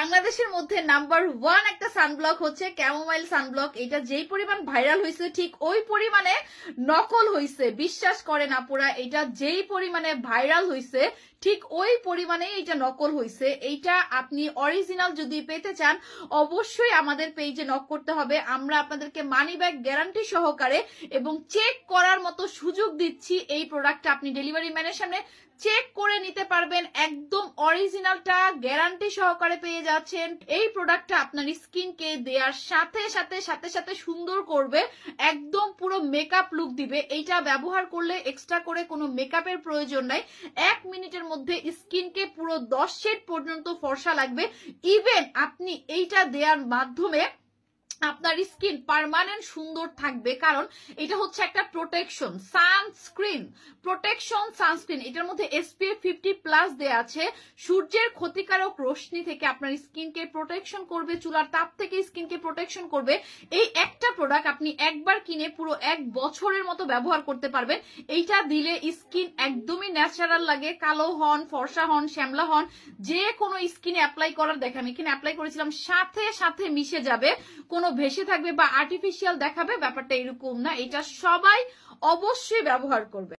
বাংলাদেশের মধ্যে নাম্বার 1 একটা সানব্লক হচ্ছে ক্যামোমাইল সানব্লক। এটা যেই পরিমাণ ভাইরাল হয়েছে ঠিক ওই পরিমাণে নকল হয়েছে, বিশ্বাস করেন আপুরা। এটা যেই পরিমাণে ভাইরাল হয়েছে ঠিক ওই পরিমাণে এটা নকল হয়েছে। এইটা আপনি অরিজিনাল যদি পেতে চান অবশ্যই আমাদের পেজে নক করতে হবে। আমরা আপনাদেরকে মানি ব্যাক গ্যারান্টি সহকারে এবং চেক করার মতো সুযোগ দিচ্ছি। এই প্রোডাক্টটা আপনি ডেলিভারি ম্যানের সামনে চেক করে নিতে পারবেন, একদম অরিজিনালটা গ্যারান্টি সহকারে পেয়ে যাচ্ছেন। এই প্রোডাক্টটা আপনার স্কিনকে দেওয়ার সাথে সাথে সুন্দর করবে, একদম পুরো মেকআপ লুক দিবে। এইটা ব্যবহার করলে এক্সট্রা করে কোনো মেকআপের প্রয়োজন নাই। 1 মিনিটের মধ্যে স্কিনকে পুরো 10 শেড পর্যন্ত ফর্সা লাগবে। ইভেন আপনি এইটা দেওয়ার মাধ্যমে আপনার স্কিন পার্মানেন্ট সুন্দর থাকবে, কারণ এটা হচ্ছে একটা প্রোটেকশন সানস্ক্রিন। এটার মধ্যে SPF 50+ দেয়া আছে। সূর্যের ক্ষতিকারক রশ্মি থেকে আপনার স্কিনকে প্রোটেকশন করবে, চুলার তাপ থেকে স্কিনকে প্রোটেকশন করবে। এই একটা প্রোডাক্ট আপনি একবার কিনে পুরো 1 বছরের মতো ব্যবহার করতে পারবেন। এইটা দিলে স্কিন একদমই ন্যাচারাল লাগে। কালো হন, ফর্সা হন, শ্যামলা হন, যে কোনো স্কিনে অ্যাপ্লাই করার, দেখেন আমি এখানে অ্যাপ্লাই করেছিলাম, সাথে মিশে যাবে, কোনো ভেসে থাকবে বা আর্টিফিশিয়াল দেখাবে, ব্যাপারটা এরকম না। এটা সবাই অবশ্যই ব্যবহার করবে।